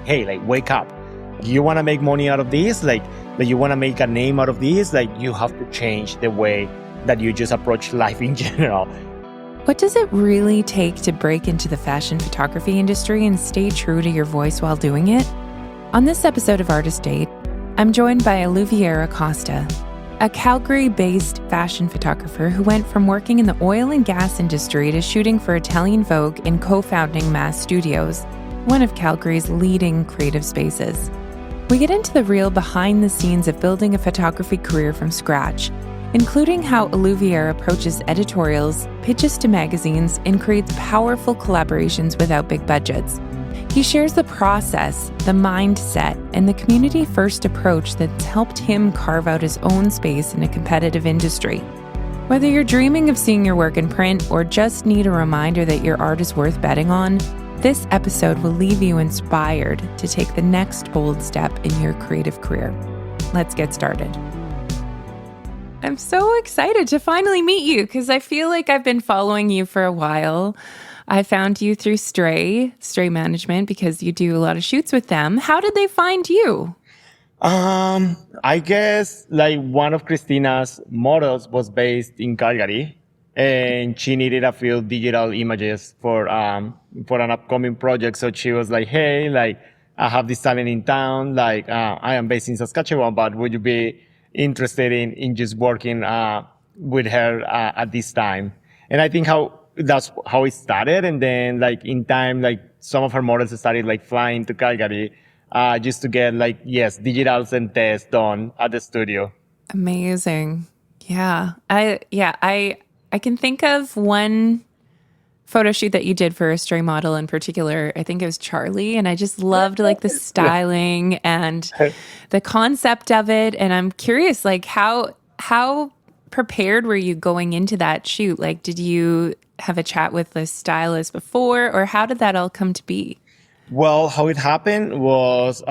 hey, like, wake up. You want to make money out of this? Like you want to make a name out of this? Like, you have to change the way that you just approach life in general. What does it really take to break into the fashion photography industry and stay true to your voice while doing it? On this episode of Artist Date, I'm joined by Eluvier Acosta, a Calgary-based fashion photographer who went from working in the oil and gas industry to shooting for Italian Vogue and co-founding Mass Studios, one of Calgary's leading creative spaces. We get into the real behind the scenes of building a photography career from scratch, including how Eluvier approaches editorials, pitches to magazines, and creates powerful collaborations without big budgets. He shares the process, the mindset, and the community-first approach that's helped him carve out his own space in a competitive industry. Whether you're dreaming of seeing your work in print or just need a reminder that your art is worth betting on, this episode will leave you inspired to take the next bold step in your creative career. Let's get started. I'm so excited to finally meet you because I feel like I've been following you for a while. I found you through Stray Management because you do a lot of shoots with them. How did they find you? I guess like one of Christina's models was based in Calgary, and she needed a few digital images for an upcoming project. So she was like, "Hey, like I have this talent in town. Like I am based in Saskatchewan, but would you be interested in just working with her at this time?" And I think that's how it started. And then like in time, like some of her models started like flying to Calgary just to get like, digitals and tests done at the studio. Amazing. Yeah. I can think of one photo shoot that you did for a Stray model in particular. I think it was Charlie, and I just loved like the styling and the concept of it. And I'm curious, like how prepared were you going into that shoot? Like, did you have a chat with the stylist before, or how did that all come to be? Well, how it happened was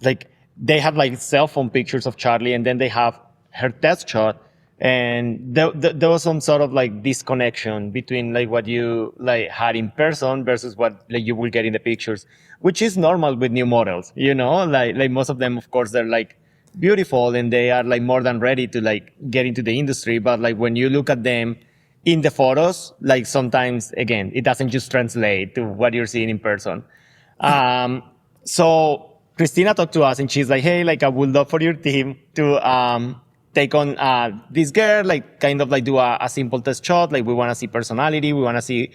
like they have like cell phone pictures of Charlie, and then they have her test shot. And there was some sort of like disconnection between like what you like had in person versus what like you will get in the pictures, which is normal with new models, you know, like most of them, of course, they're like beautiful and they are like more than ready to like get into the industry. But like when you look at them in the photos, like sometimes again, it doesn't just translate to what you're seeing in person. So Christina talked to us and she's like, "Hey, like I would love for your team to, take on this girl, like kind of like do a simple test shot. Like we want to see personality, we want to see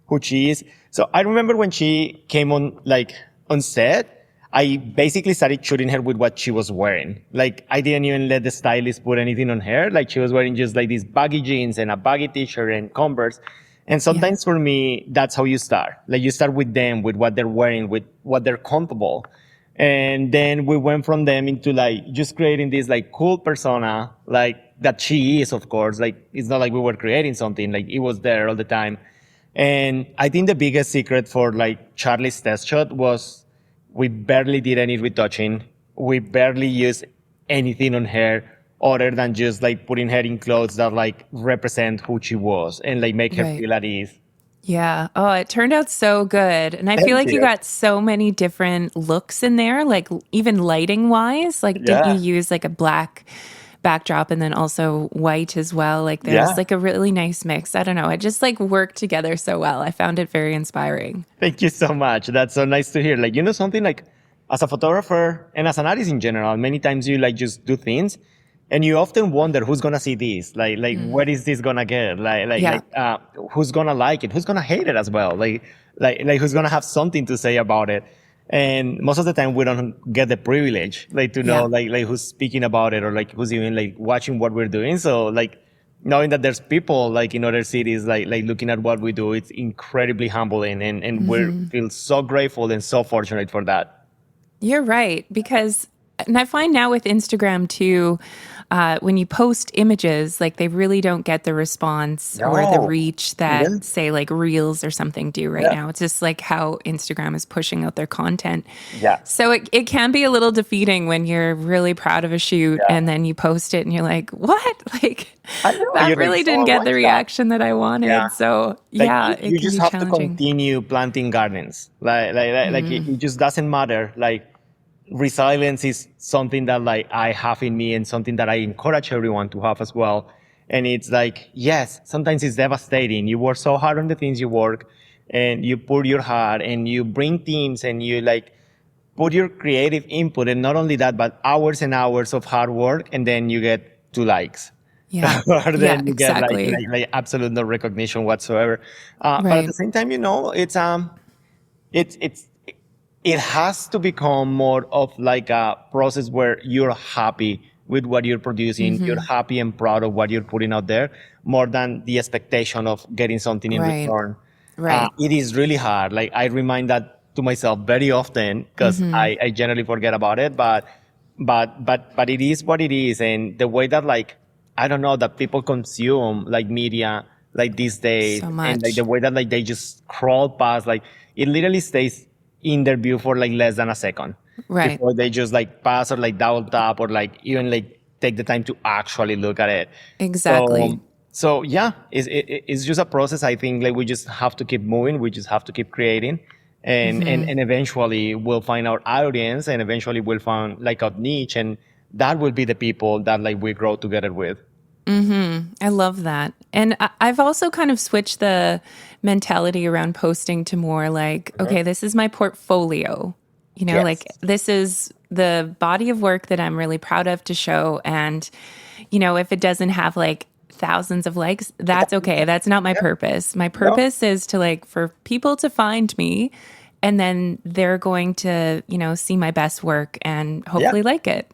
who she is." So I remember when she came on set, I basically started shooting her with what she was wearing. Like I didn't even let the stylist put anything on her. Like she was wearing just like these baggy jeans and a baggy t-shirt and Converse. And sometimes for me, that's how you start. Like you start with them, with what they're wearing, with what they're comfortable. And then we went from them into like just creating this like cool persona, like that she is, of course. Like it's not like we were creating something, like it was there all the time. And I think the biggest secret for like Charlie's test shot was we barely did any retouching. We barely used anything on her other than just like putting her in clothes that like represent who she was and like make her feel at ease. Yeah. Oh, it turned out so good. And I feel like you got so many different looks in there, like even lighting wise. Like, didn't you use like a black backdrop and then also white as well? Like there's like a really nice mix. I don't know. It just like worked together so well. I found it very inspiring. Thank you so much. That's so nice to hear. Like, you know, something like as a photographer and as an artist in general, many times you like just do things and you often wonder who's gonna see this, like where is this gonna get, who's gonna like it, who's gonna hate it as well, like who's gonna have something to say about it. And most of the time we don't get the privilege, like to know like who's speaking about it or like who's even like watching what we're doing. So like knowing that there's people like in other cities like looking at what we do, it's incredibly humbling, and we feel so grateful and so fortunate for that. You're right, because And I find now with Instagram too, when you post images, like they really don't get the response or the No. reach Yeah. that say like Reels or something do right now. It's just like how Instagram is pushing out their content. Yeah. So it can be a little defeating when you're really proud of a shoot Yeah. and then you post it and you're like, what? Like I know. that You're like, really didn't so get the what's that? reaction that I wanted. Yeah. So Like yeah, you it can just be have to challenging. continue planting gardens. Like it just doesn't matter. Like resilience is something that like I have in me and something that I encourage everyone to have as well. And it's like, yes, sometimes it's devastating. You work so hard on the things you work and you put your heart and you bring teams and you like put your creative input. And not only that, but hours and hours of hard work. And then you get 2 likes. Yeah. Or Yeah, then you get exactly. like absolute no recognition whatsoever. But at Right. the same time, it's it has to become more of like a process where you're happy with what you're producing, you're happy and proud of what you're putting out there, more than the expectation of getting something in Right. return. Right. It is really hard. Like I remind that to myself very often because I generally forget about it, but it is what it is. And the way that like, I don't know, that people consume like media like these days So and like much. the way that like they just scroll past, like it literally stays in their view for like less than a second Right. before they just like pass or like double tap or like even like take the time to actually look at it. Exactly. So yeah, it's just a process. I think like we just have to keep moving. We just have to keep creating, and eventually we'll find our audience, and eventually we'll find like our niche, and that will be the people that like we grow together with. I love that. And I've also kind of switched the mentality around posting to more like, okay, this is my portfolio. You know, like Yes. this is the body of work that I'm really proud of to show. And, you know, if it doesn't have like thousands of likes, that's okay. That's not my purpose. My purpose is to like for people to find me and then they're going to, you know, see my best work and Yeah. hopefully like it.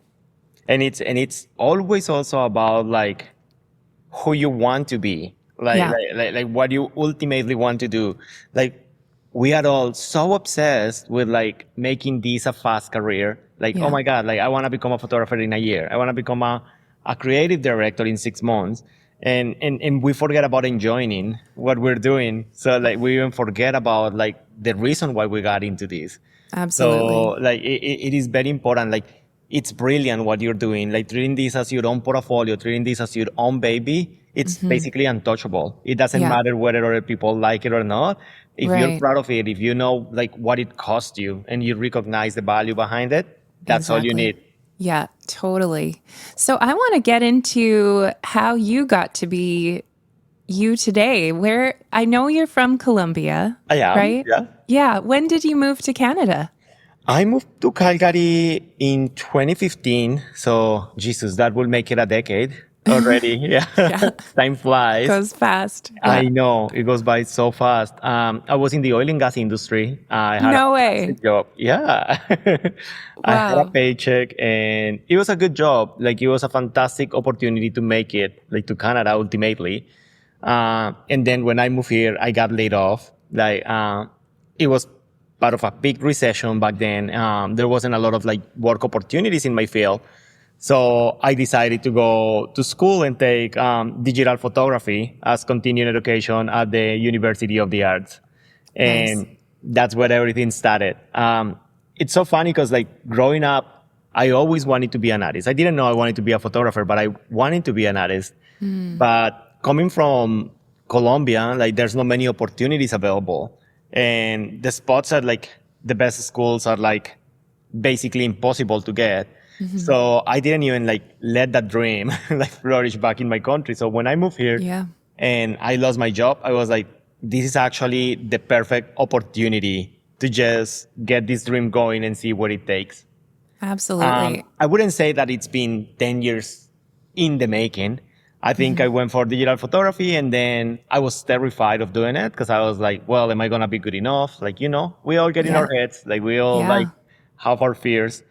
And it's always also about like who you want to be, Yeah. like what you ultimately want to do. Like we are all so obsessed with like making this a fast career. Like, oh Yeah. my God, like I want to become a photographer in a year. I want to become a creative director in 6 months. And we forget about enjoying what we're doing. So like we even forget about like the reason why we got into this. So Absolutely. like it is very important. Like it's brilliant what you're doing. Like treating this as your own portfolio, treating this as your own baby. It's basically untouchable. It doesn't Yeah. matter whether other people like it or not. If you're Right. proud of it, if you know like what it cost you and you recognize the value behind it, that's all you Exactly. need. Yeah, totally. So I want to get into how you got to be you today. Where I know you're from Colombia, I am, right? yeah. Yeah. When did you move to Canada? I moved to Calgary in 2015. So Jesus, that will make it a decade already. Yeah. Yeah. Time flies. Goes fast. I Yeah. know it goes by so fast. I was in the oil and gas industry. I had a No way. fantastic job. Yeah, I had a Wow. paycheck, and it was a good job. Like it was a fantastic opportunity to make it, like to Canada ultimately. And then when I moved here, I got laid off. Like it was part of a big recession back then. There wasn't a lot of like work opportunities in my field. So I decided to go to school and take digital photography as continuing education at the University of the Arts. Nice. And that's where everything started. It's so funny because like growing up, I always wanted to be an artist. I didn't know I wanted to be a photographer, but I wanted to be an artist. But coming from Colombia, like there's not many opportunities available. And the spots at like the best schools are like basically impossible to get. So I didn't even like let that dream like flourish back in my country. So when I moved here Yeah. and I lost my job, I was like, this is actually the perfect opportunity to just get this dream going and see what it takes. Absolutely. I wouldn't say that it's been 10 years in the making. I think I went for digital photography and then I was terrified of doing it because I was like, well, am I going to be good enough? Like, you know, we all get in Yeah. our heads. Like we all Yeah. like have our fears.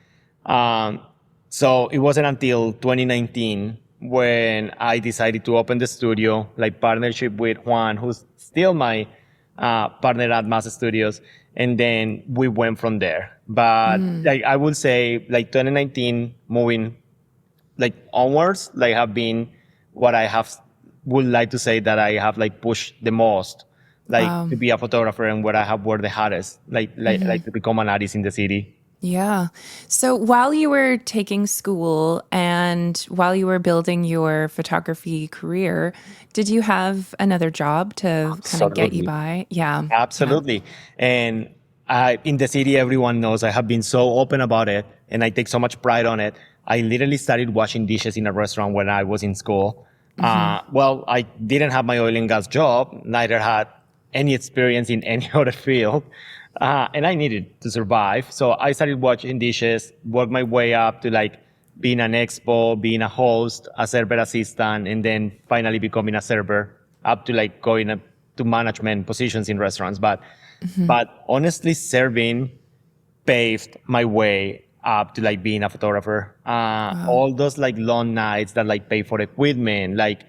So it wasn't until 2019 when I decided to open the studio, like partnership with Juan, who's still my partner at Mass Studios. And then we went from there. But like I would say like 2019 moving like onwards, like have been what I have would like to say that I have like pushed the most, like Wow. to be a photographer and where I have worked the hardest, like to become an artist in the city. Yeah. So while you were taking school and while you were building your photography career, did you have another job to kind of get you Absolutely. by? Yeah. Yeah. Absolutely. And in the city, everyone knows I have been so open about it and I take so much pride on it. I literally started washing dishes in a restaurant when I was in school. Well, I didn't have my oil and gas job, neither had any experience in any other field. And I needed to survive. So I started washing dishes, worked my way up to like being an expo, being a host, a server assistant, and then finally becoming a server up to like going up to management positions in restaurants. But honestly, serving paved my way up to like being a photographer. All those like long nights that like pay for equipment, like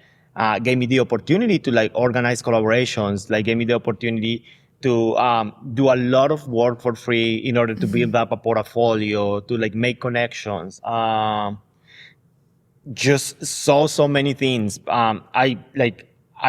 gave me the opportunity to like organize collaborations, like gave me the opportunity to do a lot of work for free in order to build up a portfolio, to like make connections. Just so many things. I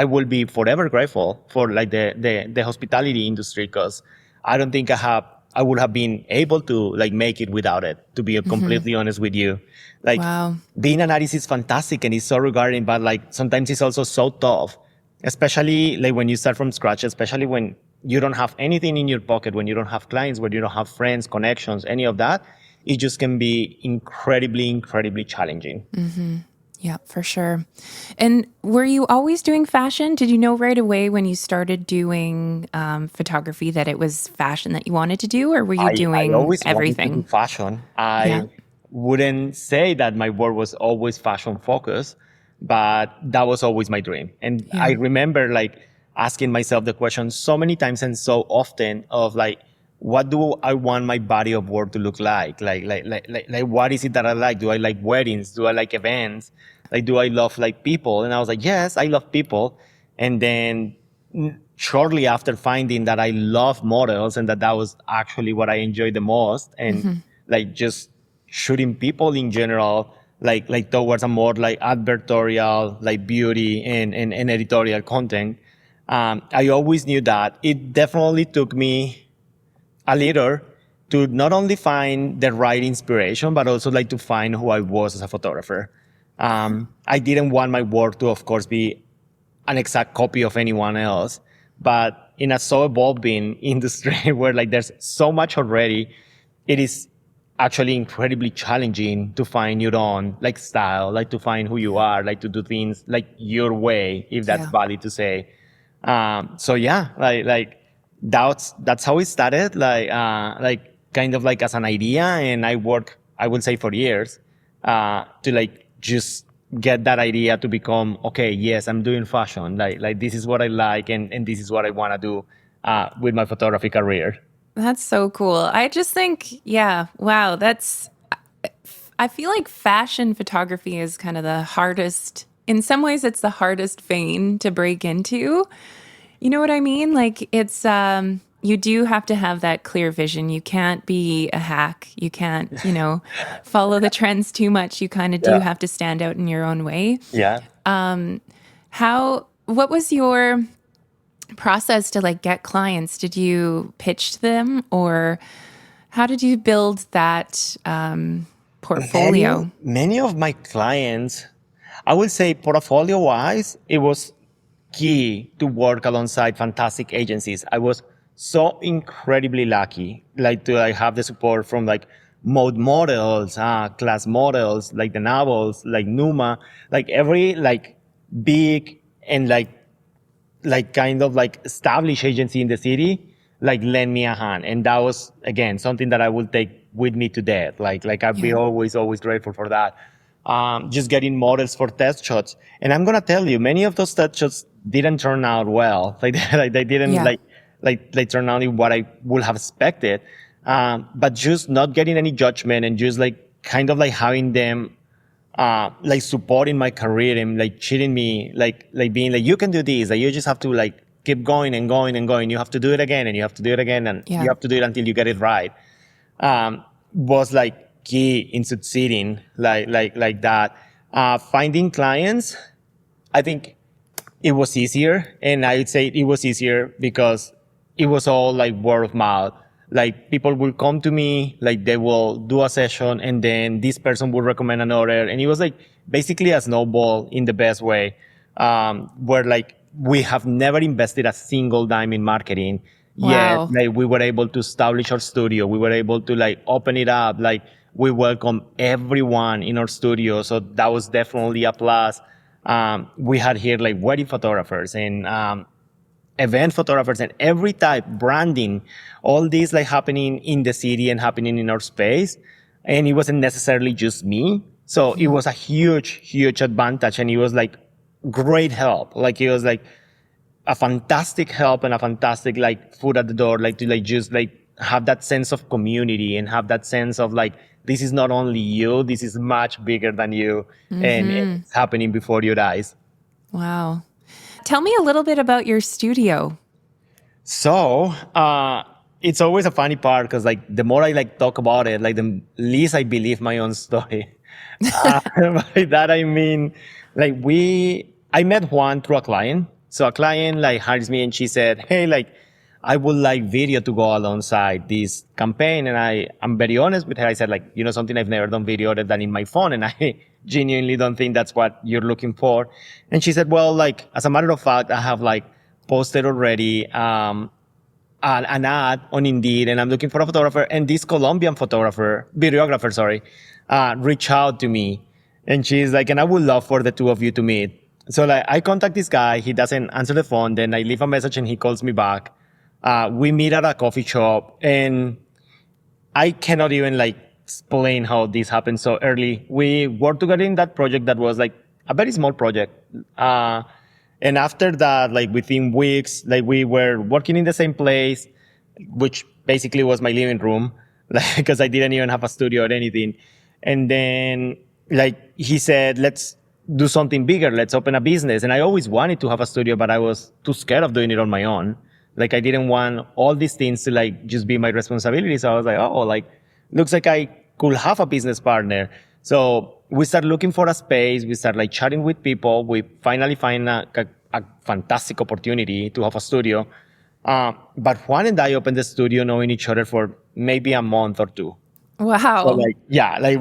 will be forever grateful for like the hospitality industry because I don't think I would have been able to like make it without it, to be completely honest with you. Like Wow. being an artist is fantastic and it's so rewarding, but like sometimes it's also so tough, especially like when you start from scratch, especially when you don't have anything in your pocket, when you don't have clients, when you don't have friends, connections, any of that. It just can be incredibly challenging. Yeah, for sure. And were you always doing fashion? Did you know right away when you started doing photography that it was fashion that you wanted to do, or were you I doing always wanted to do everything? fashion. Yeah. I wouldn't say that my work was always fashion focused, but that was always my dream. And I Yeah. remember like asking myself the question so many times and so often of like, what do I want my body of work to look like? Like what is it that I like? Do I like weddings? Do I like events? Like, do I love like people? And I was like, yes, I love people. And then shortly after finding that I love models and that was actually what I enjoyed the most, and like just shooting people in general, like towards a more like advertorial, like beauty and editorial content. I always knew that it definitely took me a little to not only find the right inspiration, but also like to find who I was as a photographer. I didn't want my work to, of course, be an exact copy of anyone else, but in a so evolving industry where like there's so much already, it is actually incredibly challenging to find your own like style, like to find who you are, like to do things like your way, if that's Yeah. valid to say. So yeah, like that's how it started, like kind of like as an idea, and I worked, I would say, for years to like just get that idea to become okay. Yes, I'm doing fashion. Like this is what I like, and this is what I want to do with my photography career. That's so cool. I just think, yeah, wow, I feel like fashion photography is kind of the hardest, in some ways, it's the hardest vein to break into. You know what I mean? Like you do have to have that clear vision. You can't be a hack. You can't, follow the trends too much. You kind of do Yeah. have to stand out in your own way. Yeah. What was your process to like get clients? Did you pitch them or how did you build that portfolio? Many of my clients, I would say portfolio wise, it was key to work alongside fantastic agencies. I was so incredibly lucky, like to like have the support from like mode models, class models, like the novels, like Numa, like every like big and like kind of like established agency in the city, like lend me a hand. And that was again something that I will take with me to death. Like I'll be Yeah. always grateful for that. Just getting models for test shots. And I'm gonna tell you, many of those test shots didn't turn out well. Like they didn't Yeah. like turn out in what I would have expected. But just not getting any judgment and just like kind of like having them like supporting my career and like cheating me, like being like, you can do this, like you just have to like keep going and going and going. You have to do it again and you have to do it again and you have to do it until you get it right. Was like key in succeeding like that. Finding clients, I think it was easier. And I would say it was easier because it was all like word of mouth. Like people will come to me, like they will do a session and then this person will recommend another. And it was like basically a snowball in the best way, where like we have never invested a single dime in marketing. Wow. Yet like we were able to establish our studio. We were able to like open it up. Like we welcome everyone in our studio. So that was definitely a plus. We had here like wedding photographers and, event photographers and every type, branding, all these like happening in the city and happening in our space. And it wasn't necessarily just me. So it was a huge advantage. And it was like great help. Like it was like a fantastic help and a fantastic like foot at the door, like to like just like have that sense of community and have that sense of like, this is not only you, this is much bigger than you and it's happening before your eyes. Wow. Tell me a little bit about your studio. So, it's always a funny part because like the more I like talk about it, like the least I believe my own story. By that I mean, like I met Juan through a client. So a client like hires me and she said, hey, like I would like video to go alongside this campaign. And I'm very honest with her. I said like, something I've never done video other than in my phone. And I genuinely don't think that's what you're looking for. And she said, well, like, as a matter of fact, I have like posted already, an ad on Indeed and I'm looking for a photographer. And this Colombian videographer, reached out to me and she's like, and I would love for the two of you to meet. So like I contact this guy, he doesn't answer the phone. Then I leave a message and he calls me back. We meet at a coffee shop and I cannot even like explain how this happened so early. We worked together in that project that was like a very small project. And after that, like within weeks, like we were working in the same place, which basically was my living room, like, because I didn't even have a studio or anything. And then like he said, let's do something bigger. Let's open a business. And I always wanted to have a studio, but I was too scared of doing it on my own. Like I didn't want all these things to like just be my responsibility. So I was like, oh, like looks like I could have a business partner. So we started looking for a space. We started like chatting with people. We finally find a fantastic opportunity to have a studio. But Juan and I opened the studio knowing each other for maybe a month or two. Wow. So like, yeah, like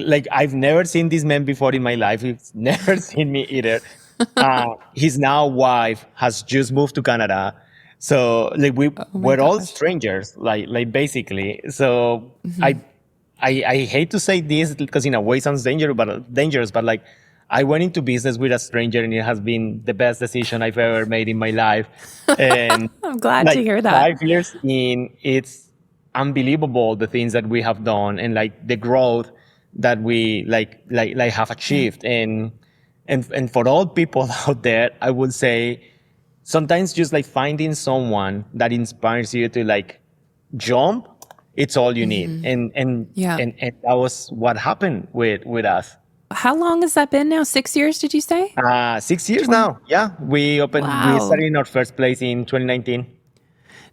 like I've never seen this man before in my life. He's never seen me either. His now wife has just moved to Canada. So like we're all strangers, like basically. So I hate to say this because in a way it sounds dangerous, but like I went into business with a stranger and it has been the best decision I've ever made in my life. And I'm glad like to hear that. 5 years in, it's unbelievable the things that we have done and like the growth that we like have achieved. And for all people out there, I would say, sometimes just like finding someone that inspires you to like jump, it's all you need. And that was what happened with us. How long has that been now? 6 years, did you say? 6 years now. Yeah. We started in our first place in 2019.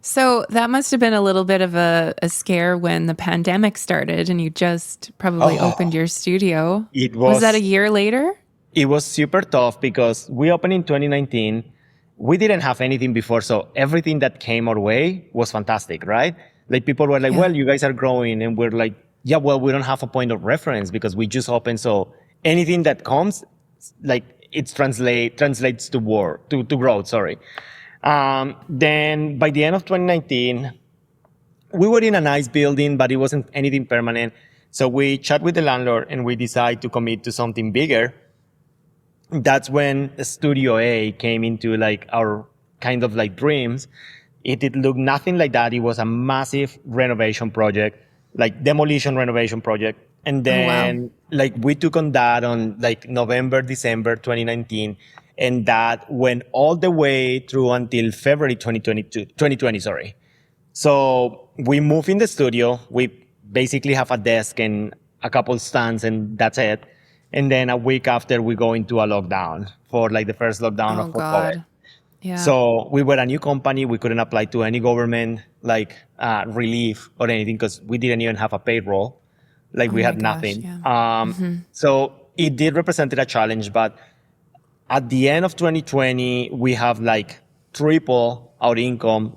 So that must have been a little bit of a scare when the pandemic started and you just probably opened your studio. Was that a year later? It was super tough because we opened in 2019. We didn't have anything before, so everything that came our way was fantastic, right? Like people were like, well, you guys are growing. And we're like, yeah, well, we don't have a point of reference because we just opened. So anything that comes, like it translates to growth, sorry. Then by the end of 2019, we were in a nice building, but it wasn't anything permanent. So we chat with the landlord and we decided to commit to something bigger. That's when Studio A came into like our kind of like dreams. It did look nothing like that. It was a massive renovation project, like demolition renovation project. And then like we took on that on like November, December 2019. And that went all the way through until February 2020, sorry. So we moved in the studio. We basically have a desk and a couple stands and that's it. And then a week after we go into a lockdown for like the first lockdown of COVID. Yeah. So we were a new company. We couldn't apply to any government relief or anything because we didn't even have a payroll. Like Oh we my had gosh, nothing. yeah. So it did represent a challenge, but at the end of 2020, we have like triple our income.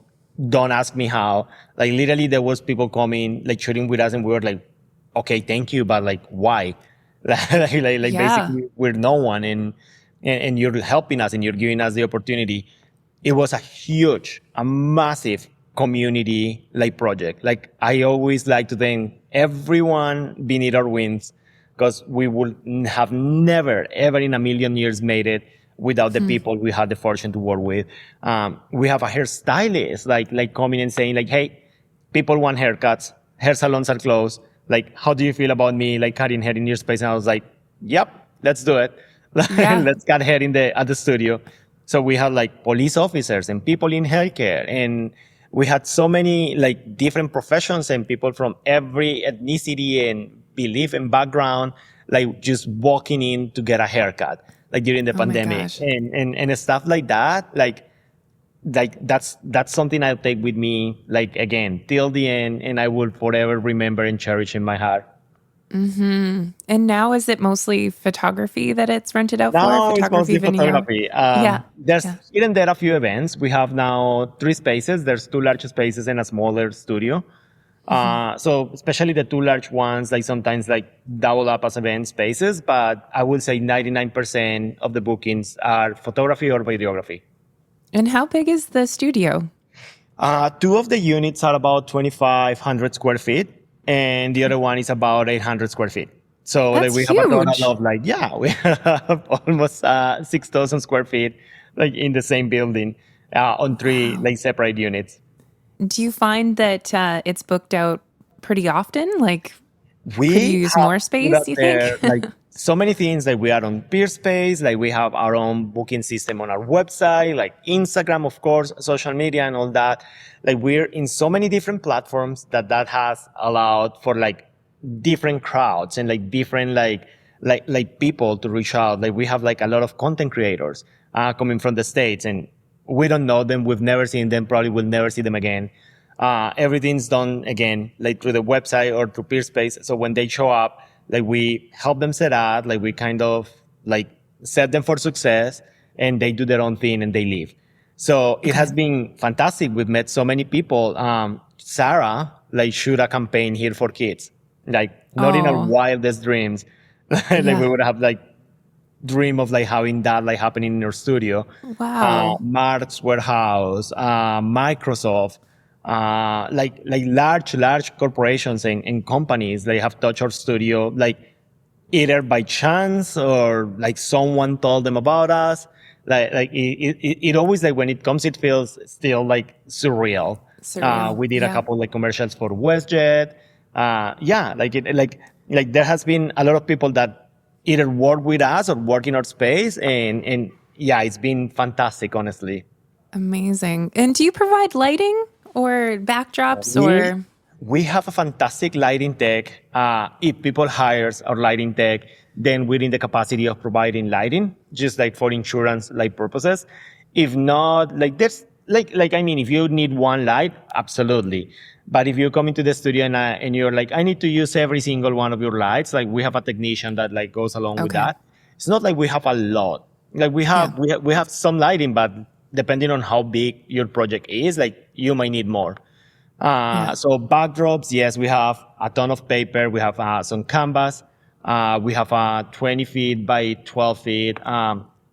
Don't ask me how. Like literally there was people coming, like shooting with us and we were like, okay, thank you, but like why? Like Yeah. basically we're no one and you're helping us and you're giving us the opportunity. It was a massive community like project. Like I always like to thank everyone beneath our wings because we would have never, ever in a million years made it without the people we had the fortune to work with. We have a hairstylist, like coming and saying like, hey, people want haircuts, hair salons are closed. Like, how do you feel about me like cutting hair in your space? And I was like, yep, let's do it. Yeah. Let's cut hair at the studio. So we had like police officers and people in healthcare and we had so many like different professions and people from every ethnicity and belief and background, like just walking in to get a haircut, like during the Oh my pandemic gosh. and stuff like that. Like that's something I'll take with me, like again, till the end, and I will forever remember and cherish in my heart. And now is it mostly photography that it's rented out for? Now it's Photography, mostly video? photography. Yeah. There's Yeah. here and there a few events. We have now 3 spaces. There's 2 large spaces and a smaller studio. So especially the 2 large ones, like sometimes like double up as event spaces, but I would say 99% of the bookings are photography or videography. And how big is the studio? 2 of the units are about 2,500 square feet, and the other one is about 800 square feet. So like, That's we have a total huge. of like, yeah, we have almost 6,000 square feet, like in the same building, on 3 like separate units. Do you find that it's booked out pretty often? Like, could you We use have more put space, out you think? there like so many things. Like we are on Peerspace, like we have our own booking system on our website, like Instagram, of course, social media and all that. Like we're in so many different platforms that has allowed for like different crowds and like different like people to reach out. Like we have like a lot of content creators coming from the States and we don't know them. We've never seen them. Probably will never see them again. Everything's done again, like through the website or through Peerspace. So when they show up, like we help them set up, like we kind of like set them for success and they do their own thing and they leave. So it has been fantastic. We've met so many people. Sarah, like shoot a campaign here for kids, like not in our Oh, wildest dreams. Like yeah. we would have like dream of like having that like happening in our studio. Wow. Mark's Warehouse, Microsoft, like large corporations and companies they have touched our studio like either by chance or like someone told them about us. It always like when it comes, it feels still like surreal. Surreal. We did a Yeah. couple like commercials for WestJet. Yeah, like there has been a lot of people that either work with us or work in our space, and yeah, it's been fantastic, honestly. Amazing. And do you provide lighting or backdrops We or? we have a fantastic lighting tech. If people hires our lighting tech, then we're in the capacity of providing lighting, just like for insurance like purposes. If not, like there's like I mean, if you need one light, absolutely. But if you come into the studio and you're like, I need to use every single one of your lights, like we have a technician that like goes along with Okay. that. It's not like we have a lot. Like Yeah. we have some lighting, but depending on how big your project is, like you might need more. Yeah. So backdrops, yes, we have a ton of paper. We have some canvas. We have a 20 feet by 12 feet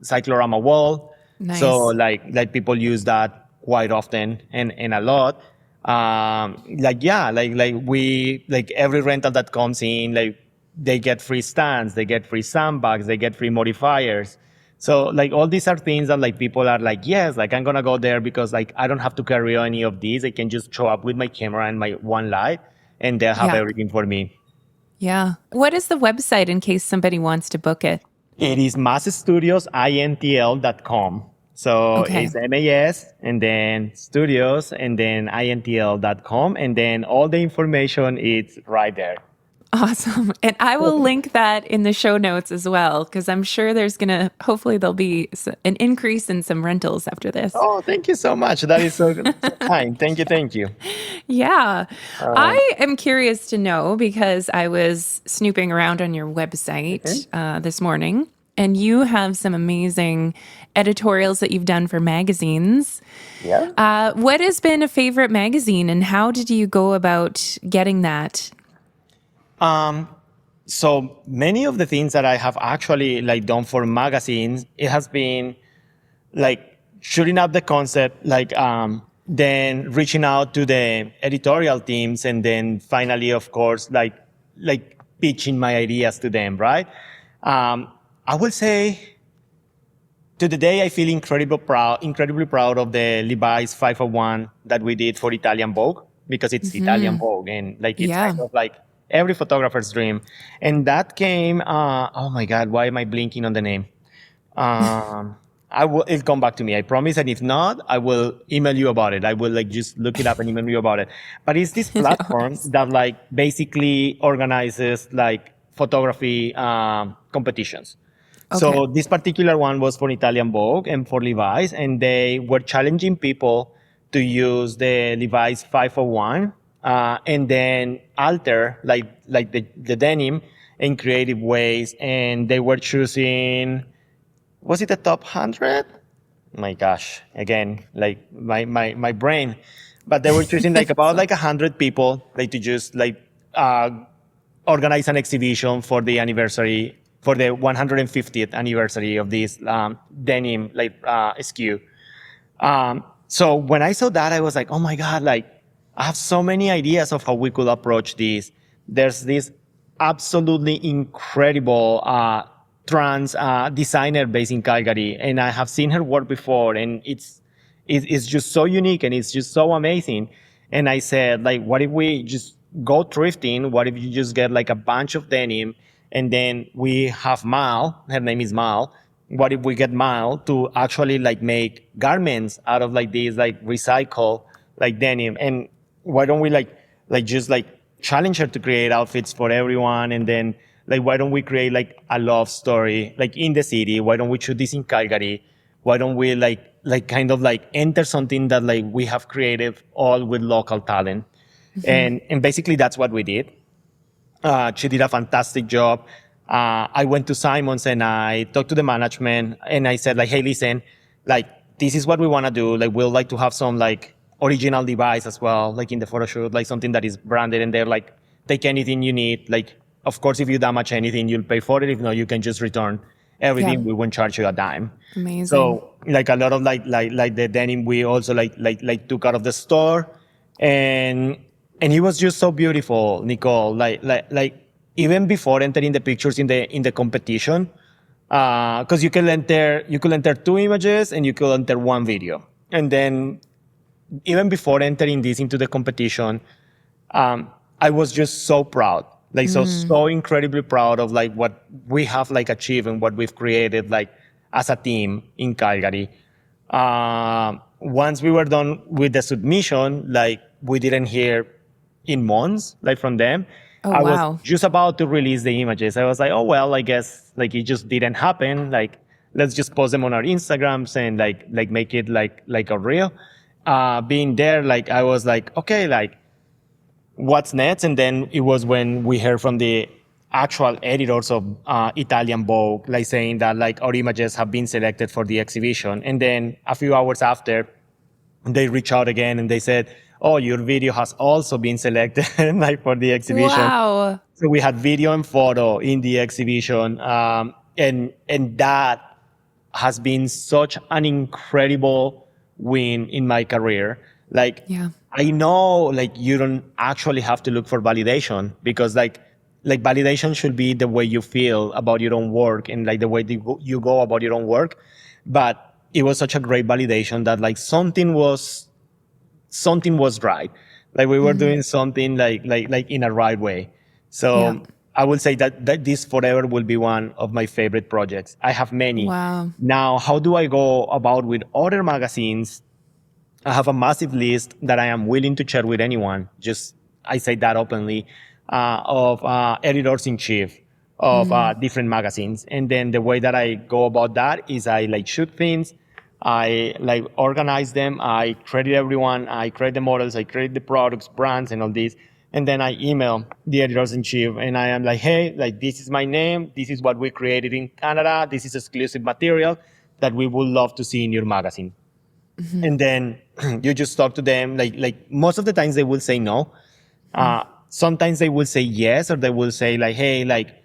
cyclorama wall. So Nice. like people use that quite often and a lot. Like yeah, like we like every rental that comes in, like they get free stands, they get free sandbags, they get free modifiers. So like all these are things that like people are like, yes, like I'm gonna go there because like I don't have to carry any of these. I can just show up with my camera and my one light and they'll have Yeah. everything for me. Yeah. What is the website in case somebody wants to book it? It is massstudiosintl.com. So Okay. it's MAS and then studios and then intl.com and then all the information is right there. Awesome. And I will link that in the show notes as well, because I'm sure hopefully there'll be an increase in some rentals after this. Oh, thank you so much. That is so kind. Thank you. Thank you. Yeah. Um, I am curious to know because I was snooping around on your website this morning, and you have some amazing editorials that you've done for magazines. yeah. What has been a favorite magazine, and how did you go about getting that? So many of the things that I have actually like done for magazines, it has been like shooting up the concept, like then reaching out to the editorial teams, and then finally, of course, like pitching my ideas to them. Right? I would say to the day I feel incredibly proud of the Levi's 501 that we did for Italian Vogue, because it's Italian Vogue, and like it's Yeah. kind of like every photographer's dream. And that came, oh my God, why am I blinking on the name? It'll come back to me, I promise. And if not, I will email you about it. I will like just look it up and email you about it. But it's this platform that like basically organizes like photography competitions. So this particular one was for Italian Vogue and for Levi's, and they were challenging people to use the Levi's 501 and then alter like the denim in creative ways. And they were choosing, was it the top 100? My gosh, again, like my brain. But they were choosing like about like 100 people like to just like organize an exhibition for the anniversary, for the 150th anniversary of this denim like SKU. So when I saw that, I was like, oh my God, like I have so many ideas of how we could approach this. There's this absolutely incredible trans designer based in Calgary, and I have seen her work before, and it's just so unique and it's just so amazing. And I said, like, what if we just go thrifting? What if you just get like a bunch of denim, and then we have Mal, her name is Mal. What if we get Mal to actually like make garments out of like these like recycle like denim? And why don't we like just like challenge her to create outfits for everyone? And then like, why don't we create like a love story like in the city? Why don't we shoot this in Calgary? Why don't we like kind of like enter something that like we have created all with local talent? And basically that's what we did. She did a fantastic job. I went to Simon's and I talked to the management and I said like, hey, listen, like this is what we want to do. Like we'll like to have some like original device as well, like in the photo shoot, like something that is branded, and they're like, take anything you need. Like, of course, if you damage anything, you'll pay for it. If not, you can just return everything. Yeah. We won't charge you a dime. Amazing. So like a lot of like the denim, we also like took out of the store, and it was just so beautiful, Nicole. Like even before entering the pictures in the competition, because you could enter 2 images and you could enter 1 video, and then even before entering this into the competition, I was just so proud, like so incredibly proud of like what we have like achieved and what we've created like as a team in Calgary. Once we were done with the submission, like we didn't hear in months like from them. Oh, I wow. was just about to release the images. I was like, oh well, I guess like it just didn't happen. Like let's just post them on our Instagrams and like make it like a reel. Being there, like I was like, okay, like what's next? And then it was when we heard from the actual editors of Italian Vogue, like saying that like our images have been selected for the exhibition. And then a few hours after, they reached out again and they said, oh, your video has also been selected like for the exhibition. Wow. So we had video and photo in the exhibition. And that has been such an incredible win in my career. Like, Yeah. I know like you don't actually have to look for validation, because like validation should be the way you feel about your own work and like the way you go about your own work. But it was such a great validation that like something was right. Like we were doing something like in a right way. So Yeah. I would say that this forever will be one of my favorite projects. I have many. Wow. Now, how do I go about with other magazines? I have a massive list that I am willing to share with anyone. Just, I say that openly. of editors-in-chief of different magazines. And then the way that I go about that is I like shoot things, I like organize them, I credit everyone, I create the models, I create the products, brands, and all this. And then I email the editors-in-chief and I am like, hey, like this is my name, this is what we created in Canada, this is exclusive material that we would love to see in your magazine. And then you just talk to them. Like most of the times they will say no. Sometimes they will say yes, or they will say like, hey, like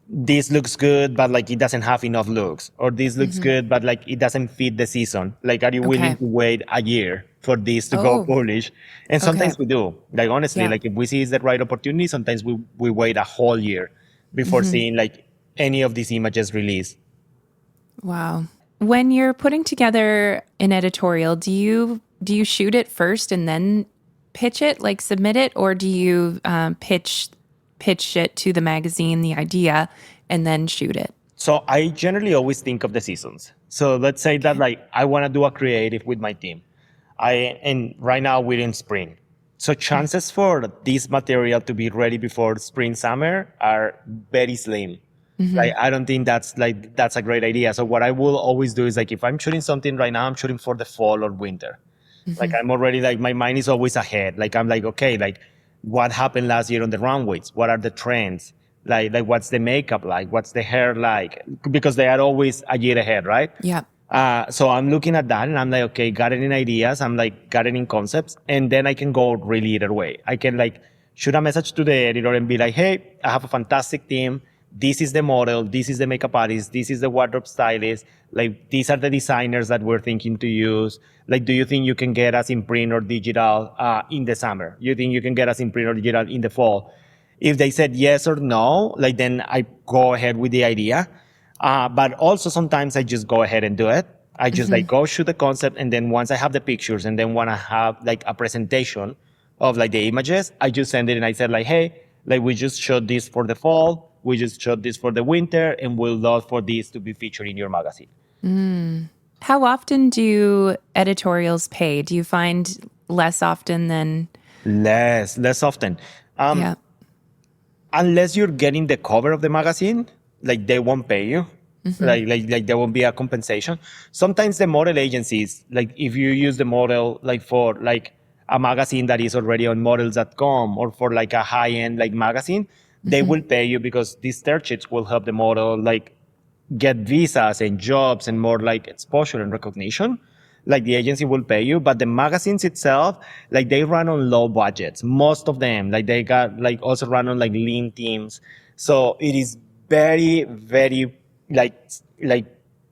this looks good, but like it doesn't have enough looks, or this looks good, but like it doesn't fit the season. Like, are you willing to wait a year for this to go publish? And sometimes we do. Like honestly, like if we see it's the right opportunity, sometimes we wait a whole year before seeing like any of these images released. Wow. When you're putting together an editorial, do you shoot it first and then pitch it, like submit it, or do you pitch it to the magazine, the idea, and then shoot it? So I generally always think of the seasons. So let's say that like I want to do a creative with my team. And right now we're in spring. So chances for this material to be ready before spring, summer are very slim. Like, I don't think that's a great idea. So what I will always do is like, if I'm shooting something right now, I'm shooting for the fall or winter. Like I'm already like, my mind is always ahead. Like I'm like, okay, like what happened last year on the runways? What are the trends? Like what's the makeup like? What's the hair like? Because they are always a year ahead, right? Yeah. So I'm looking at that and I'm like, okay, gathering ideas. I'm like gathering concepts, and then I can go really either way. I can like shoot a message to the editor and be like, hey, I have a fantastic team. This is the model, this is the makeup artist, this is the wardrobe stylist, like these are the designers that we're thinking to use. Like, do you think you can get us in print or digital in the summer? You think you can get us in print or digital in the fall? If they said yes or no, like then I go ahead with the idea. But also sometimes I just go ahead and do it. I just like go shoot the concept, and then once I have the pictures and then want to have like a presentation of like the images, I just send it and I said like, hey, like we just shot this for the fall. We just shot this for the winter, and we'll love for this to be featured in your magazine. How often do editorials pay? Do you find less often than... Less often. Unless you're getting the cover of the magazine, like they won't pay you. Like there won't be a compensation. Sometimes the model agencies, like if you use the model like for like a magazine that is already on models.com, or for like a high-end like magazine, they will pay you because these search sheets will help the model like get visas and jobs and more like exposure and recognition. Like the agency will pay you, but the magazines itself, like they run on low budgets. Most of them, like they got like also run on like lean teams. So it is very, very like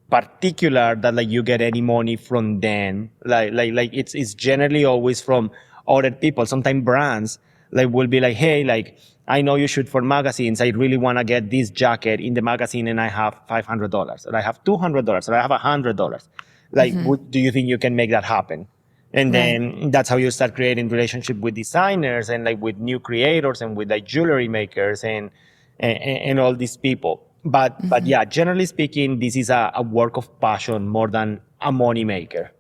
particular that like you get any money from them. Like it's generally always from other people. Sometimes brands like will be like, hey, like I know you shoot for magazines. I really want to get this jacket in the magazine, and I have $500, or I have $200, or I have $100. Like, do you think you can make that happen? And then that's how you start creating relationship with designers and like with new creators and with like jewelry makers and all these people. But yeah, generally speaking, this is a work of passion more than a money maker.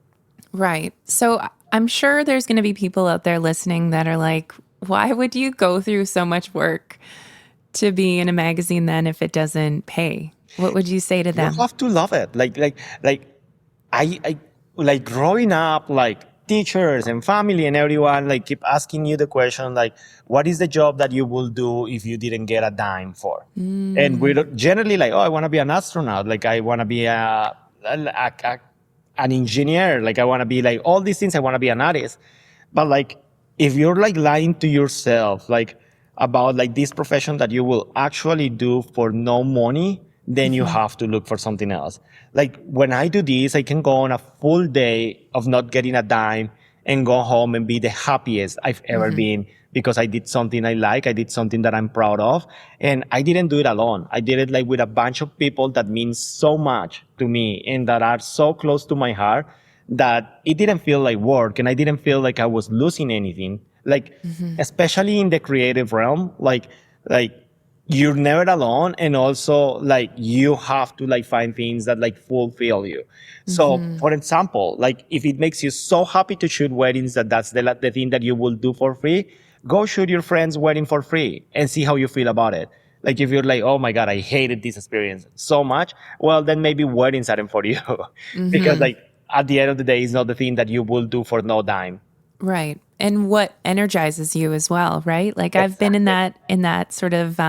Right. So I'm sure there's going to be people out there listening that are like, why would you go through so much work to be in a magazine then if it doesn't pay? What would you say to them? You have to love it. I like growing up, like teachers and family and everyone like keep asking you the question, like, what is the job that you will do if you didn't get a dime for? And we're generally like, oh, I want to be an astronaut. Like, I want to be an engineer. Like, I want to be like all these things. I want to be an artist. But like, if you're like lying to yourself, like about like this profession that you will actually do for no money, then you have to look for something else. Like when I do this, I can go on a full day of not getting a dime and go home and be the happiest I've ever been because I did something I like. I did something that I'm proud of. And I didn't do it alone. I did it like with a bunch of people that mean so much to me and that are so close to my heart that it didn't feel like work, and I didn't feel like I was losing anything. Like, especially in the creative realm, like you're never alone, and also like you have to like find things that like fulfill you. So for example, like if it makes you so happy to shoot weddings that that's the thing that you will do for free, go shoot your friend's wedding for free and see how you feel about it. Like if you're like, oh my God, I hated this experience so much, well, then maybe weddings aren't for you. Because like at the end of the day, it's not the thing that you will do for no dime. Right. And what energizes you as well, right? Like I've been in that sort of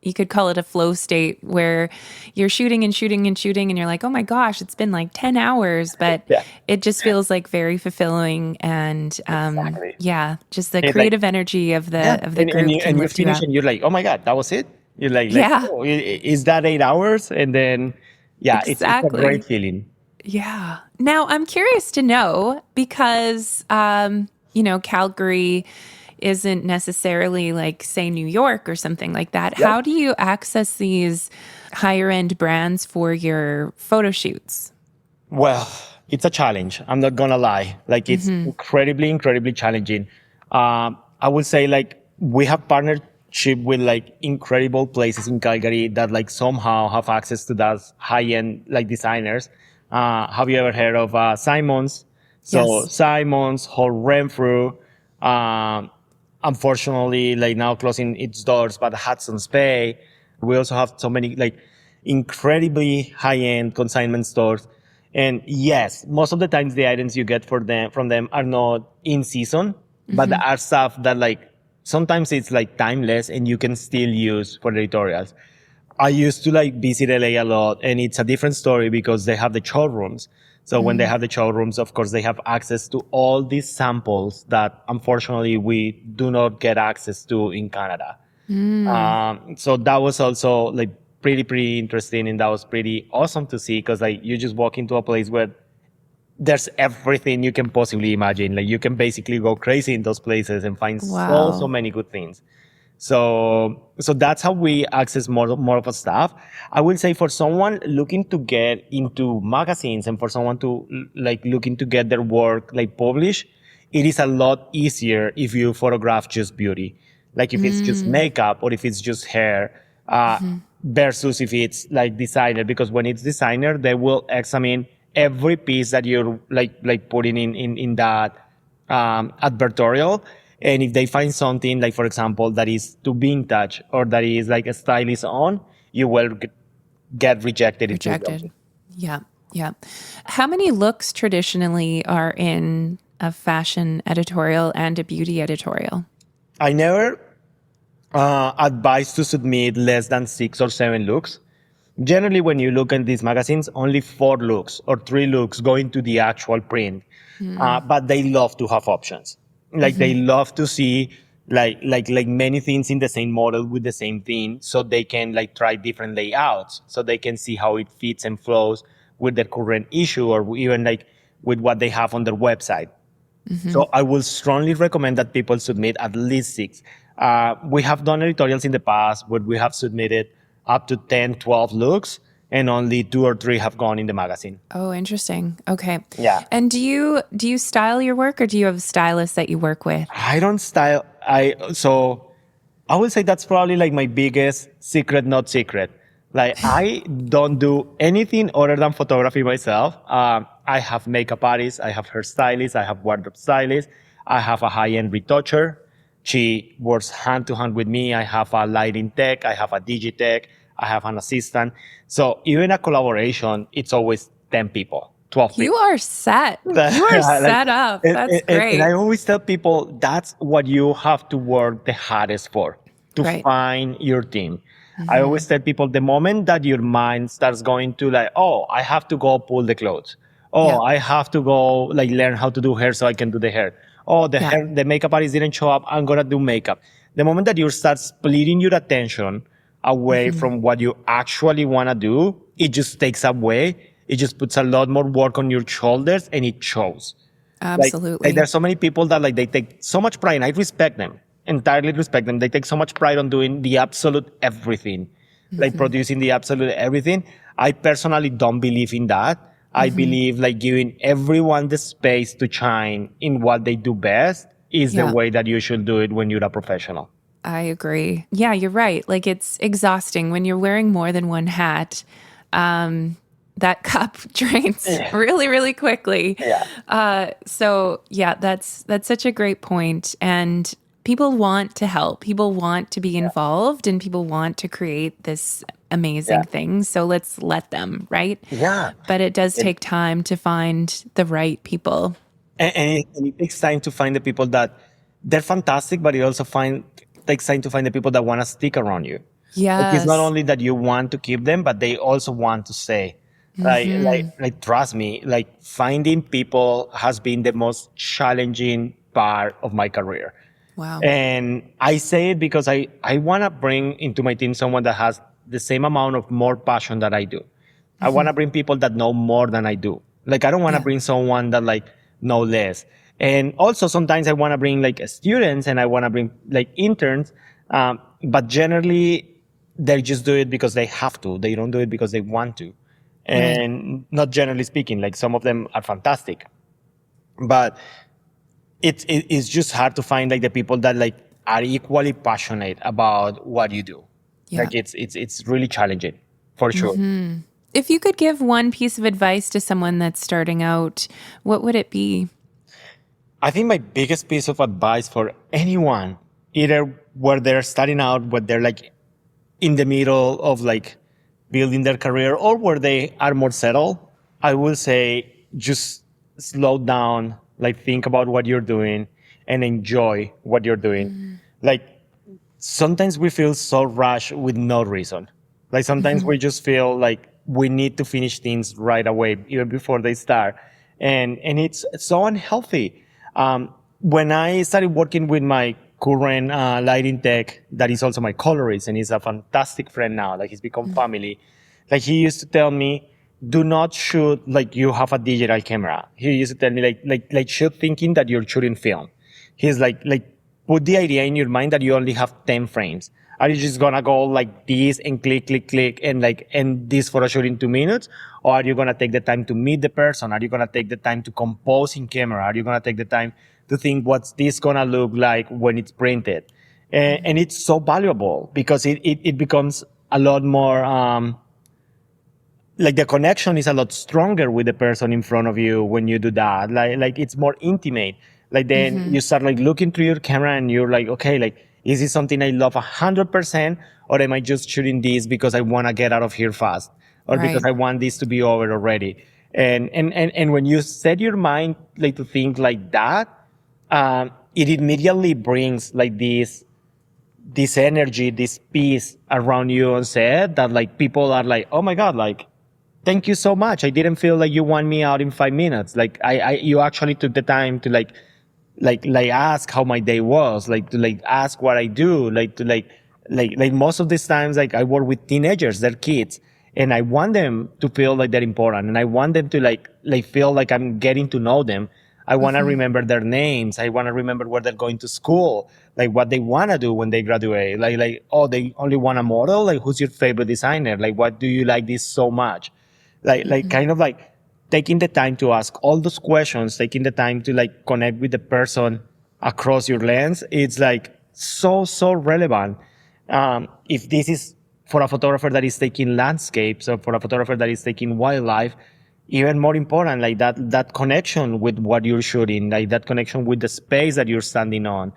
you could call it a flow state where you're shooting and shooting and shooting and you're like, "Oh my gosh, it's been like 10 hours," but Yeah. it just feels like very fulfilling and yeah, just the It's like, creative energy of the group can and you lift you finish up. and you're like, oh my God, that was it. You're like, Yeah. oh, is that 8 hours? And then, yeah, it's a great Exactly. feeling. Yeah. Now I'm curious to know because, Calgary isn't necessarily like, say, New York or something like that. Yep. How do you access these higher end brands for your photo shoots? Well, it's a challenge. I'm not gonna lie. Like it's incredibly, incredibly challenging. I would say like we have partnership with like incredible places in Calgary that like somehow have access to those high end like designers. Have you ever heard of Simons? So Yes. Simons, Hall Renfrew, um, unfortunately, like now closing its doors, but Hudson's Bay. We also have so many like incredibly high-end consignment stores. And yes, most of the times the items you get from them are not in season, but are stuff that like sometimes it's like timeless and you can still use for the editorials. I used to like visit LA a lot, and it's a different story because they have the showrooms. So when they have the showrooms, of course, they have access to all these samples that unfortunately we do not get access to in Canada. So that was also like pretty interesting, and that was pretty awesome to see because like you just walk into a place where there's everything you can possibly imagine. Like you can basically go crazy in those places and find so Wow. many good things. So that's how we access more of our stuff. I will say for someone looking to get into magazines and for someone to like looking to get their work like published, it is a lot easier if you photograph just beauty. Like if it's just makeup or if it's just hair, versus if it's like designer, because when it's designer, they will examine every piece that you're like putting in that advertorial. And if they find something like, for example, that is too vintage or that is like a stylist on, you will get rejected if you don't. Rejected. Yeah. Yeah. How many looks traditionally are in a fashion editorial and a beauty editorial? I never advise to submit less than 6 or 7 looks. Generally, when you look at these magazines, only 4 looks or 3 looks go into the actual print. But they love to have options. Like they love to see like many things in the same model with the same thing, so they can like try different layouts, so they can see how it fits and flows with their current issue or even like with what they have on their website. So I will strongly recommend that people submit at least 6. We have done editorials in the past where we have submitted up to 10, 12 looks, and only 2 or 3 have gone in the magazine. Oh, interesting. Okay. Yeah. And do you style your work, or do you have stylists that you work with? I don't style. So I would say that's probably like my biggest secret, not secret. Like I don't do anything other than photography myself. I have makeup artists, I have hairstylists, I have wardrobe stylists, I have a high-end retoucher. She works hand to hand with me. I have a lighting tech, I have a digitech, I have an assistant. So even a collaboration, it's always 10 people, 12 people. You are set. You are set up. That's great. And I always tell people that's what you have to work the hardest for, to Right. find your team. I always tell people the moment that your mind starts going to like, oh, I have to go pull the clothes. Oh, Yeah. I have to go like learn how to do hair so I can do the hair. Oh, the makeup artist didn't show up. I'm gonna do makeup. The moment that you start splitting your attention away from what you actually wanna do, it just takes away. It just puts a lot more work on your shoulders, and it shows. Absolutely. Like there's so many people that like they take so much pride, and I respect them, entirely respect them. They take so much pride on doing the absolute everything, like producing the absolute everything. I personally don't believe in that. I believe like giving everyone the space to shine in what they do best is the Yeah. way that you should do it when you're a professional. I agree. Yeah, you're right. Like it's exhausting when you're wearing more than one hat. That cup drains really, really quickly. Yeah. So yeah, that's such a great point. And people want to help. People want to be involved, and people want to create this amazing thing. So let's let them, right? Yeah. But it does take time to find the right people. And it takes time to find the people that they're fantastic, but it also takes time to find the people that want to stick around you. Like, it's not Yes. only that you want to keep them, but they also want to stay. Like, trust me, like finding people has been the most challenging part of my career. Wow. And I say it because I want to bring into my team someone that has the same amount of more passion that I do. I want to bring people that know more than I do. Like, I don't want to Yeah. bring someone that like know less. And also sometimes I want to bring like students and I want to bring like interns. But generally they just do it because they have to. They don't do it because they want to. And not generally speaking, like some of them are fantastic, but it's just hard to find like the people that like are equally passionate about what you do. Yeah. Like it's really challenging for sure. If you could give one piece of advice to someone that's starting out, what would it be? I think my biggest piece of advice for anyone, either where they're starting out, where they're like in the middle of like building their career or where they are more settled, I will say just slow down, like think about what you're doing and enjoy what you're doing. Like sometimes we feel so rushed with no reason. Like sometimes we just feel like we need to finish things right away, even before they start. And it's so unhealthy. When I started working with my current lighting tech, that is also my colorist, and he's a fantastic friend now. Like he's become family. Like he used to tell me, do not shoot like you have a digital camera. He used to tell me like shoot thinking that you're shooting film. He's like put the idea in your mind that you only have 10 frames. Are you just gonna go like this and click and like end this photo shoot in 2 minutes? Or are you gonna take the time to meet the person? Are you gonna take the time to compose in camera? Are you gonna take the time to think what's this gonna look like when it's printed? And it's so valuable because it becomes a lot more, like the connection is a lot stronger with the person in front of you when you do that. Like it's more intimate. Like then you start like looking through your camera and you're like, okay, like, is this something I love 100%, or am I just shooting this because I want to get out of here fast, or because I want this to be over already? And when you set your mind like to think like that, it immediately brings like this energy, this peace around you on set that like people are like, oh my God, like, thank you so much. I didn't feel like you want me out in 5 minutes. Like you actually took the time to like ask how my day was, like to like ask what I do, like to like most of these times, like I work with teenagers, they're kids, and I want them to feel like they're important, and I want them to like feel like I'm getting to know them. I want to remember their names. I want to remember where they're going to school, like what they want to do when they graduate. Like, oh, they only want a model. Like, who's your favorite designer? Like, what do you like this so much? Like kind of like taking the time to ask all those questions, taking the time to like connect with the person across your lens. It's like so relevant. If this is for a photographer that is taking landscapes or for a photographer that is taking wildlife, even more important, like that connection with what you're shooting, like that connection with the space that you're standing on,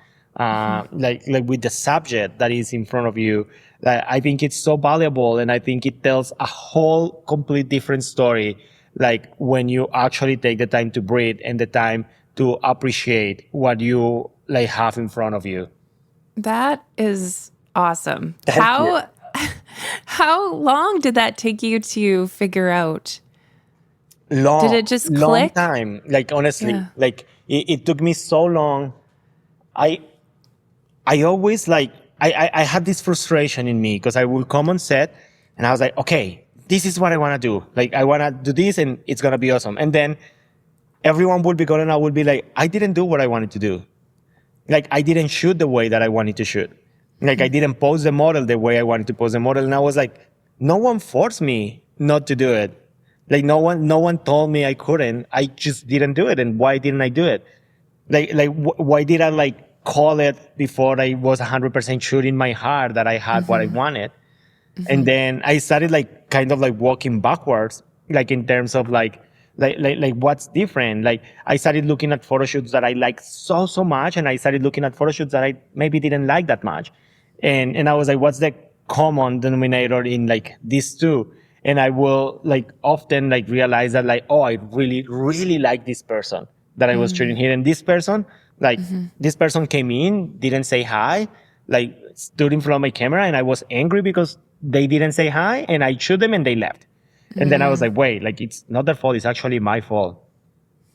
like with the subject that is in front of you. Like, I think it's so valuable, and I think it tells a whole complete different story. Like when you actually take the time to breathe and the time to appreciate what you like have in front of you. That is awesome. Thank you. How long did that take you to figure out? Long, Did it just long click? time. Like honestly, Yeah. like it took me so long. I always like I had this frustration in me because I would come on set and I was like, okay, this is what I want to do. Like I want to do this and it's gonna be awesome. And then everyone would be gone and I would be like, I didn't do what I wanted to do. Like I didn't shoot the way that I wanted to shoot. Like I didn't pose the model the way I wanted to pose the model. And I was like, no one forced me not to do it. Like no one told me I couldn't. I just didn't do it. And why didn't I do it? Why did I like call it before I was 100% sure in my heart that I had what I wanted? And then I started like kind of like walking backwards, like in terms of like Like what's different? Like I started looking at photo shoots that I like so much, and I started looking at photo shoots that I maybe didn't like that much. And I was like, what's the common denominator in like these two? And I will like often like realize that like, oh, I really like this person that I was treating here. And this person, like this person came in, didn't say hi, like stood in front of my camera, and I was angry because they didn't say hi, and I shoot them and they left. And then I was like, wait, like it's not their fault, it's actually my fault.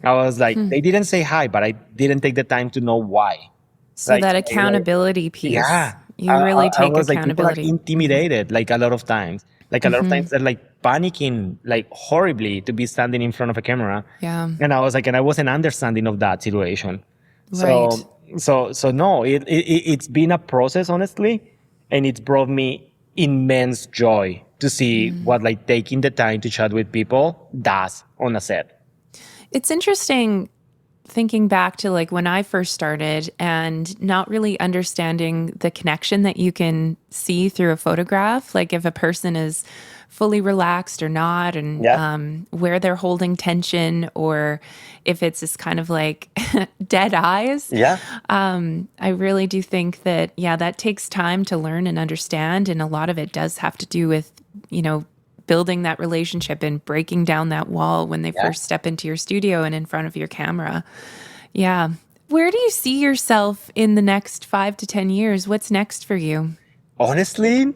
I was like, they didn't say hi, but I didn't take the time to know why. So Like, that accountability piece. yeah. You really take was like, people are accountability. intimidated, like a lot of times. Like a lot of times they're like panicking, like horribly to be standing in front of a camera. Yeah. And I was like, and I wasn't understanding of that situation. Right. So no, it's been a process, honestly. And it's brought me immense joy to see what like taking the time to chat with people does on a set. It's interesting thinking back to like when I first started and not really understanding the connection that you can see through a photograph, like if a person is fully relaxed or not, and where they're holding tension, or if it's this kind of like dead eyes. Yeah. I really do think that, that takes time to learn and understand. And a lot of it does have to do with, building that relationship and breaking down that wall when they first step into your studio and in front of your camera. Yeah. Where do you see yourself in the next 5 to 10 years? What's next for you? Honestly,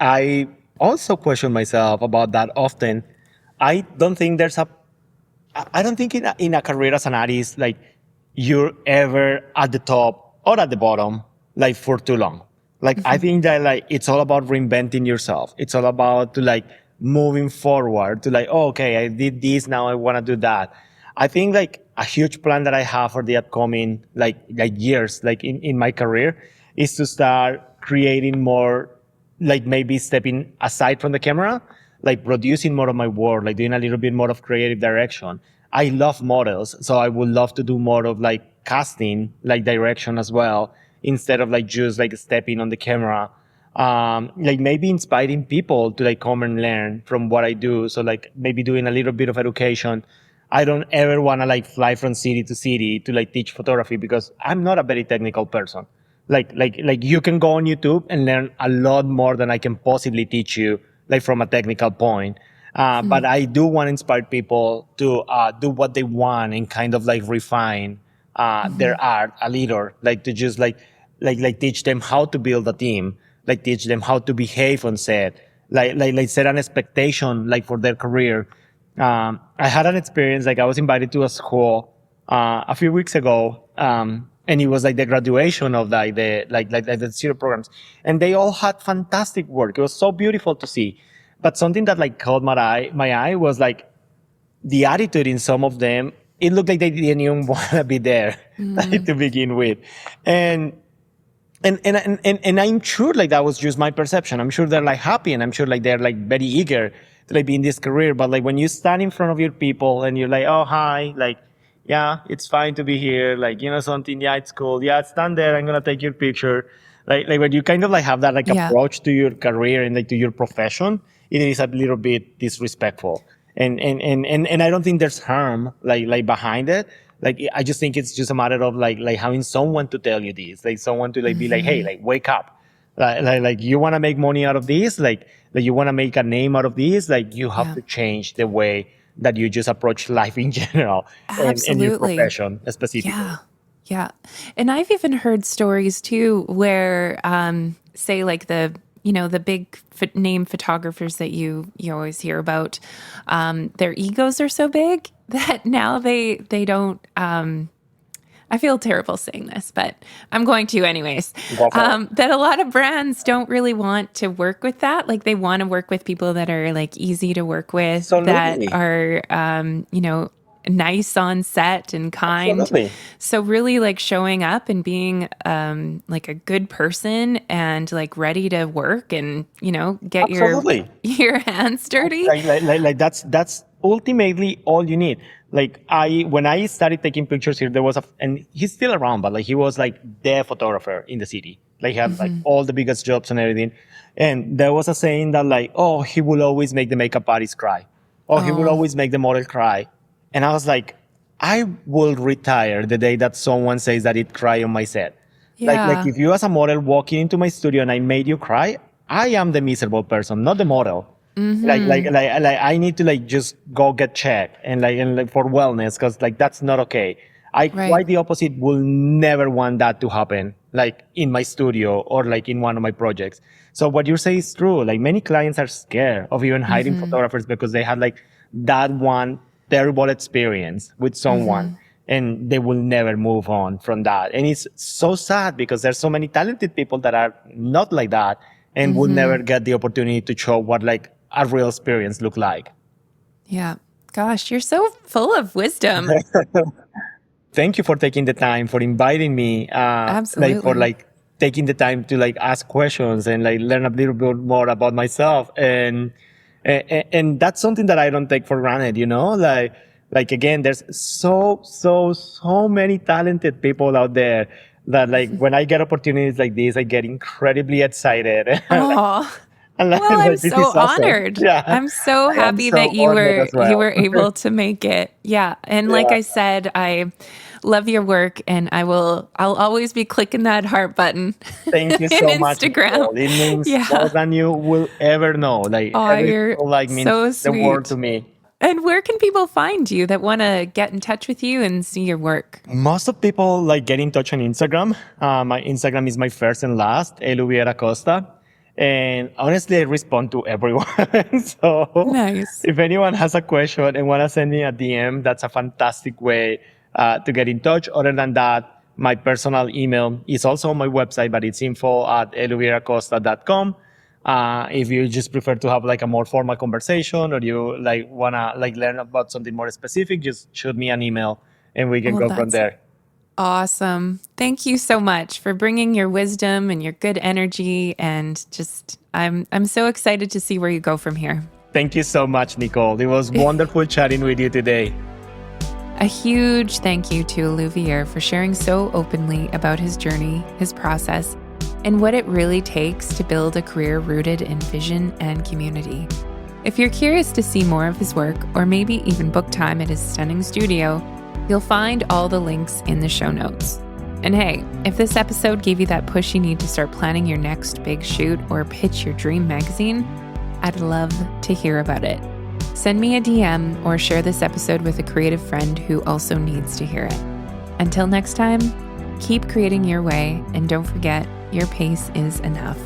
I also question myself about that often. I don't think in a career as an artist, like you're ever at the top or at the bottom, like for too long. Like, I think that like, it's all about reinventing yourself. It's all about to like moving forward to like, oh, okay, I did this. Now I want to do that. I think like a huge plan that I have for the upcoming like years, like in my career, is to start creating more, like maybe stepping aside from the camera, like producing more of my work, like doing a little bit more of creative direction. I love models, so I would love to do more of like casting, like direction as well, instead of like just like stepping on the camera. Like maybe inspiring people to like come and learn from what I do. So like maybe doing a little bit of education. I don't ever want to like fly from city to city to like teach photography because I'm not a very technical person. Like you can go on YouTube and learn a lot more than I can possibly teach you, like from a technical point. But I do want to inspire people to do what they want and kind of like refine their art a little, like to just like teach them how to build a team, like teach them how to behave on set, like set an expectation like for their career. I had an experience, like I was invited to a school a few weeks ago, and it was like the graduation of like the zero programs, and they all had fantastic work. It was so beautiful to see. But something that like caught my eye was like the attitude in some of them. It looked like they didn't even want to be there like, to begin with, and I'm sure like that was just my perception. I'm sure they're like happy, and I'm sure like they're like very eager to like be in this career. But like when you stand in front of your people and you're like, oh hi, like yeah, it's fine to be here, like something, yeah, it's cool, yeah, stand there, I'm gonna take your picture. Like when you kind of like have that like approach to your career and like to your profession, it is a little bit disrespectful. And I don't think there's harm like behind it. Like I just think it's just a matter of like having someone to tell you this, like someone to like be like, hey, like wake up, like you want to make money out of this, like you want to make a name out of this, like you have to change the way that you just approach life in general and your profession specifically. Yeah. And I've even heard stories too where, say like the big name photographers that you always hear about, their egos are so big that now they don't, I feel terrible saying this, but I'm going to anyways, that a lot of brands don't really want to work with that. Like they want to work with people that are like easy to work with, that are, nice on set and kind. Absolutely. So really like showing up and being like a good person and like ready to work and get your hands dirty. Like that's ultimately all you need. Like when I started taking pictures here, there was and he's still around, but like he was like the photographer in the city. Like he had like all the biggest jobs and everything. And there was a saying that like, oh, he will always make the makeup artist cry. or he would always make the model cry. And I was like, I will retire the day that someone says that it cried on my set. Like if you as a model walking into my studio and I made you cry, I am the miserable person, not the model. Like I need to like just go get checked and like for wellness, because like that's not okay. Quite the opposite, will never want that to happen, like in my studio or like in one of my projects. So what you say is true. Like many clients are scared of even hiring photographers because they had like that one terrible experience with someone and they will never move on from that. And it's so sad because there's so many talented people that are not like that and will never get the opportunity to show what like a real experience look like. Yeah. Gosh, you're so full of wisdom. Thank you for taking the time, for inviting me. Absolutely. Like for like taking the time to like ask questions and like learn a little bit more about myself. And that's something that I don't take for granted, you know, like again, there's so many talented people out there that like when I get opportunities like this, I get incredibly excited. Oh, Well, I'm so honored. Yeah. I'm so happy that you were able to make it. Yeah. And like I said, I love your work and I'll always be clicking that heart button. Thank you so much. Instagram. It means more than you will ever know. Like, you're like means so the sweet. world to me. And where can people find you that want to get in touch with you and see your work? Most of people like get in touch on Instagram. My Instagram is my first and last, Eluvier Acosta. And honestly, I respond to everyone. So nice. If anyone has a question and want to send me a DM, that's a fantastic way to get in touch. Other than that, my personal email is also on my website, but it's info@eluvieracosta.com. If you just prefer to have like a more formal conversation or you like want to like learn about something more specific, just shoot me an email and we can go from there. Awesome. Thank you so much for bringing your wisdom and your good energy, and just I'm so excited to see where you go from here. Thank you so much, Nicole. It was wonderful chatting with you today. A huge thank you to Eluvier for sharing so openly about his journey, his process, and what it really takes to build a career rooted in vision and community. If you're curious to see more of his work, or maybe even book time at his stunning studio, you'll find all the links in the show notes. And hey, if this episode gave you that push you need to start planning your next big shoot or pitch your dream magazine, I'd love to hear about it. Send me a DM or share this episode with a creative friend who also needs to hear it. Until next time, keep creating your way, and don't forget, your pace is enough.